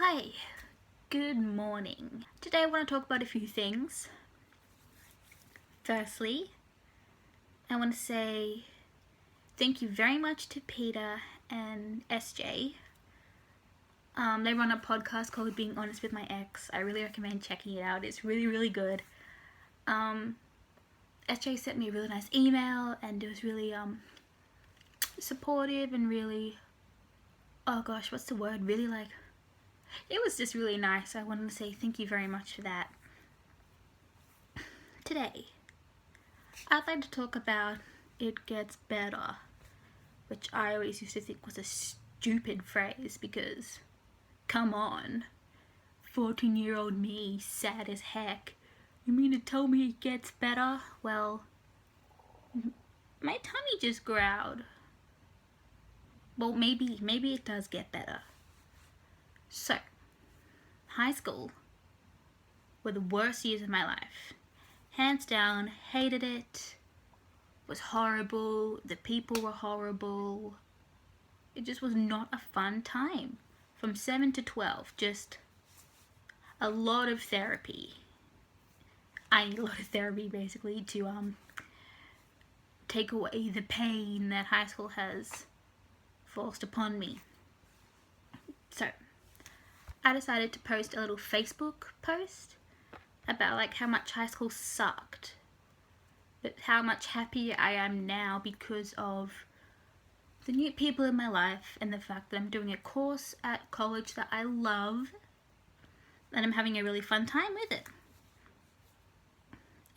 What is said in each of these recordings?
Hi, good morning. Today I want to talk about a few things. Firstly, I want to say thank you very much to Peter and SJ. They run a podcast called Being Honest with My Ex. I really recommend checking it out. It's really good. SJ sent me a really nice email and it was really supportive and really, oh gosh, what's the word? Really like, it was just really nice. I wanted to say thank you very much for that. Today, I'd like to talk about it gets better, which I always used to think was a stupid phrase because, come on, 14-year-old me, sad as heck. You mean to tell me it gets better? Well, my tummy just growled. Well, maybe it does get better. So, high school were the worst years of my life. Hands down, hated it. Was horrible. The people were horrible. It just was not a fun time. From 7 to 12, just a lot of therapy. I need a lot of therapy basically to take away the pain that high school has forced upon me. So, I decided to post a little Facebook post about like how much high school sucked, but how much happier I am now because of the new people in my life and the fact that I'm doing a course at college that I love and I'm having a really fun time with it.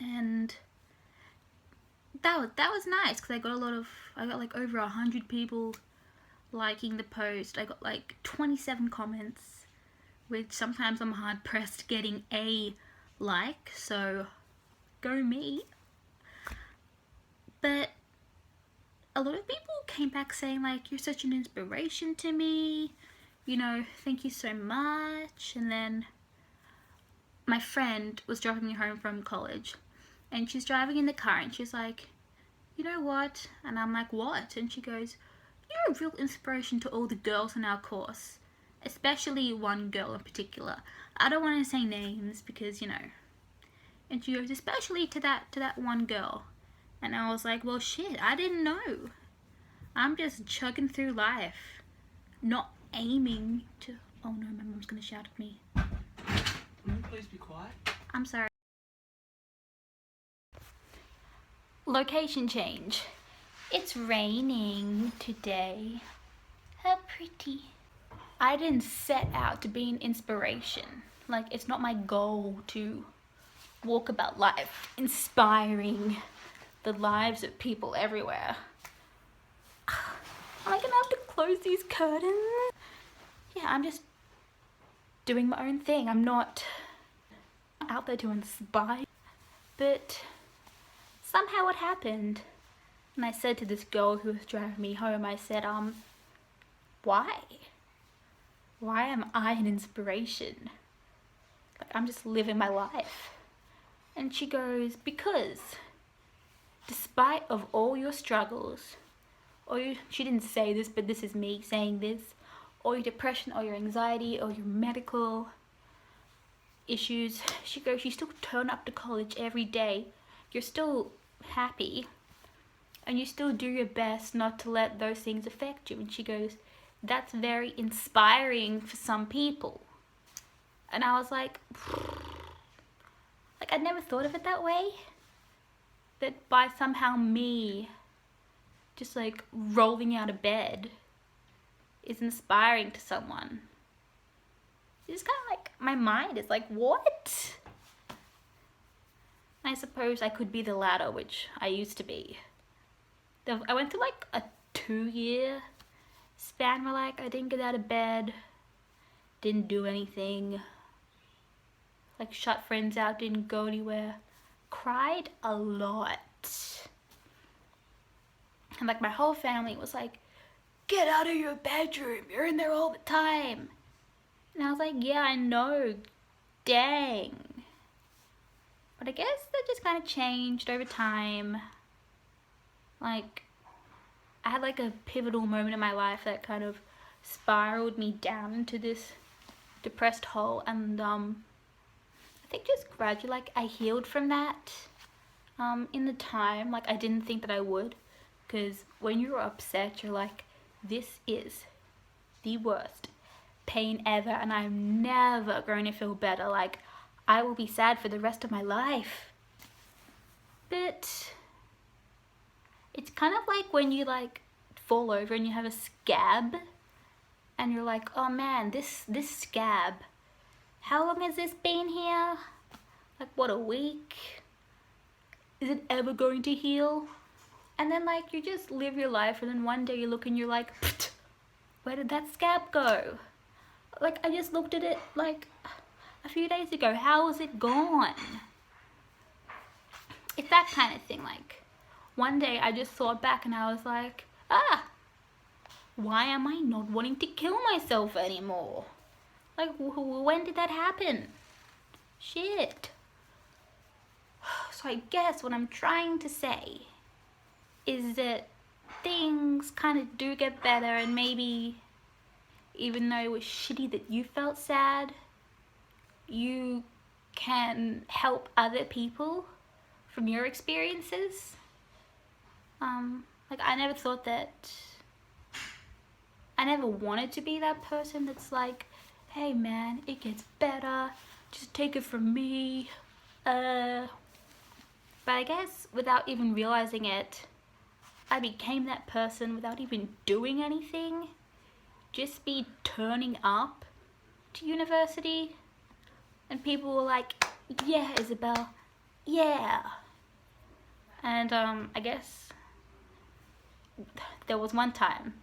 And that was nice because I got like over 100 people liking the post. I got like 27 comments, which sometimes I'm hard pressed getting a like, so go me. But a lot of people came back saying like, you're such an inspiration to me, you know, thank you so much. And then my friend was driving me home from college and she's driving in the car and she's like, you know what? And I'm like, what? And she goes, you're a real inspiration to all the girls in our course, especially one girl in particular. I don't want to say names because, you know. And she goes, especially to that one girl. And I was like, well shit, I didn't know. I'm just chugging through life, not aiming to, oh no, my mom's gonna shout at me. Will you please be quiet? I'm sorry. Location change. It's raining today. How pretty. I didn't set out to be an inspiration. Like, it's not my goal to walk about life inspiring the lives of people everywhere. Am I gonna have to close these curtains? Yeah, I'm just doing my own thing. I'm not out there to inspire. But somehow it happened. And I said to this girl who was driving me home, I said, why? Why am I an inspiration? Like, I'm just living my life. And she goes, because despite of all your struggles, she didn't say this, but this is me saying this, or your depression, or your anxiety, or your medical issues, she goes, you still turn up to college every day. You're still happy, and you still do your best not to let those things affect you. And she goes, that's very inspiring for some people. And I was like I'd never thought of it that way. That by somehow me just like rolling out of bed is inspiring to someone. It's kind of like, my mind is like, what? I suppose I could be the latter, which I used to be. I went through like a 2-year span where like I didn't get out of bed, didn't do anything, like shut friends out, didn't go anywhere, cried a lot. And like my whole family was like, get out of your bedroom, you're in there all the time. And I was like, yeah, I know, dang. But I guess that just kind of changed over time. Like, I had like a pivotal moment in my life that kind of spiraled me down into this depressed hole, and I think just gradually, like, I healed from that. In the time, like, I didn't think that I would, because when you're upset, you're like, this is the worst pain ever, and I'm never going to feel better. Like, I will be sad for the rest of my life. But it's kind of like when you, like, fall over and you have a scab, and you're like, oh man, this scab, how long has this been here? Like, what, a week? Is it ever going to heal? And then, like, you just live your life, and then one day you look and you're like, where did that scab go? Like, I just looked at it, like, a few days ago. How is it gone? It's that kind of thing. Like, one day I just thought back and I was like, why am I not wanting to kill myself anymore? Like, when did that happen? Shit. So I guess what I'm trying to say is that things kind of do get better, and maybe even though it was shitty that you felt sad, you can help other people from your experiences. Like, I never thought that, I never wanted to be that person that's like, hey man, it gets better, just take it from me. But I guess without even realizing it, I became that person without even doing anything. Just be turning up to university, and people were like, yeah, Isabel, yeah. And I guess there was one time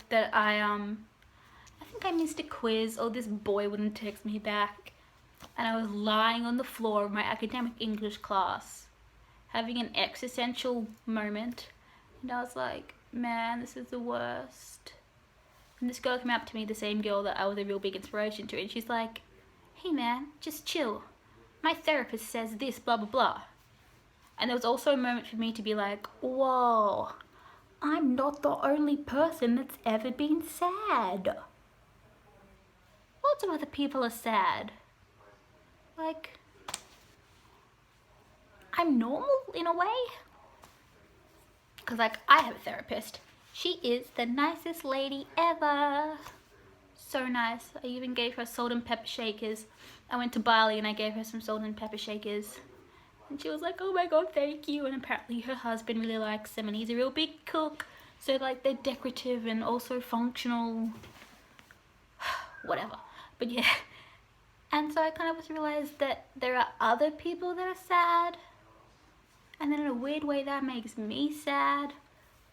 that I think I missed a quiz, or this boy wouldn't text me back, and I was lying on the floor of my academic English class having an existential moment, and I was like, man, this is the worst. And this girl came up to me, the same girl that I was a real big inspiration to, and she's like, hey man, just chill, my therapist says this, blah blah blah. And there was also a moment for me to be like, whoa, I'm not the only person that's ever been sad. Lots of other people are sad. Like, I'm normal in a way. Because, like, I have a therapist. She is the nicest lady ever. So nice. I even gave her salt and pepper shakers. I went to Bali and I gave her some salt and pepper shakers. And she was like, oh my god, thank you. And apparently her husband really likes them, and he's a real big cook. So, like, they're decorative and also functional. Whatever. But yeah. And so I kind of just realized that there are other people that are sad. And then in a weird way that makes me sad.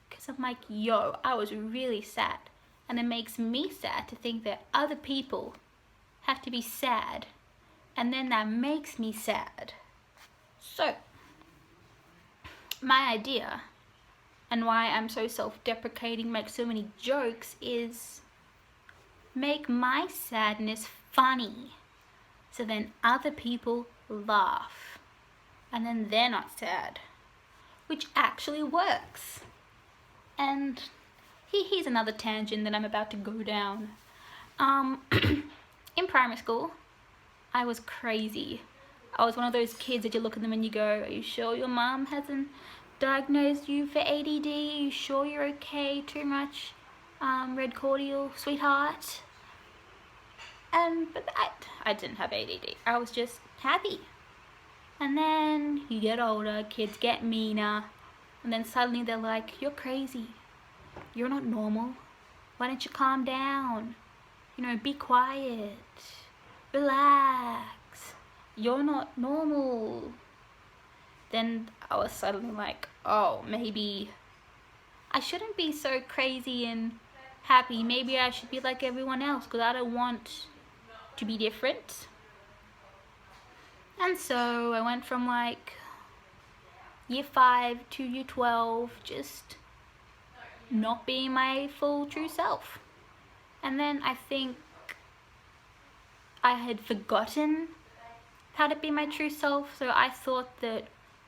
Because I'm like, yo, I was really sad. And it makes me sad to think that other people have to be sad. And then that makes me sad. So, my idea, and why I'm so self-deprecating, make so many jokes, is make my sadness funny. So then other people laugh. And then they're not sad. Which actually works. And here's another tangent that I'm about to go down. In primary school, I was crazy. I was one of those kids that you look at them and you go, are you sure your mom hasn't diagnosed you for ADD? Are you sure you're okay? Too much red cordial, sweetheart? But I didn't have ADD. I was just happy. And then you get older, kids get meaner, and then suddenly they're like, you're crazy. You're not normal. Why don't you calm down? You know, be quiet. Relax. You're not normal. Then I was suddenly like, oh, maybe I shouldn't be so crazy and happy. Maybe I should be like everyone else, because I don't want to be different. And so I went from like year 5 to year 12, just not being my full true self. And then I think I had forgotten how to be my true self, so I thought that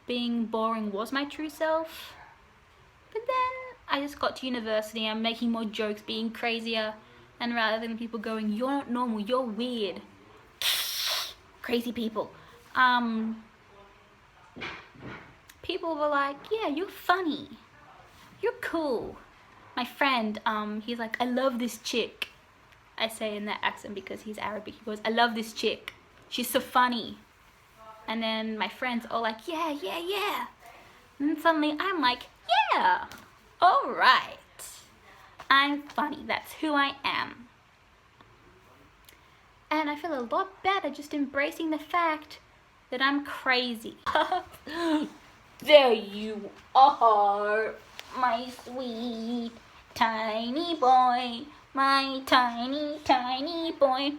being boring was my true self. But then I just got to university, I'm making more jokes, being crazier, And rather than people going, you're not normal, you're weird, crazy people, people were like, yeah, you're funny, you're cool. My friend, he's like, I love this chick. I say in that accent because he's Arabic. He goes, I love this chick, she's so funny. And then my friends all like, yeah, yeah, yeah. And then suddenly I'm like, yeah, alright, I'm funny, that's who I am. And I feel a lot better just embracing the fact that I'm crazy. There you are, my sweet tiny boy, my tiny, tiny boy.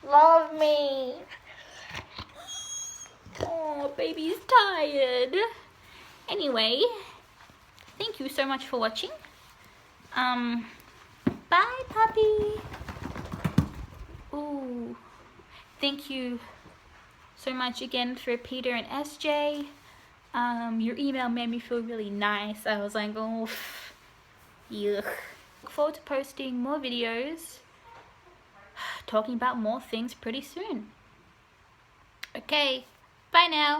Love me. Oh, baby's tired. Anyway, thank you so much for watching. Bye, puppy. Ooh, thank you so much again for Peter and SJ. Your email made me feel really nice. I was like, oh, yuck. Look forward to posting more videos, talking about more things pretty soon. Okay, bye now.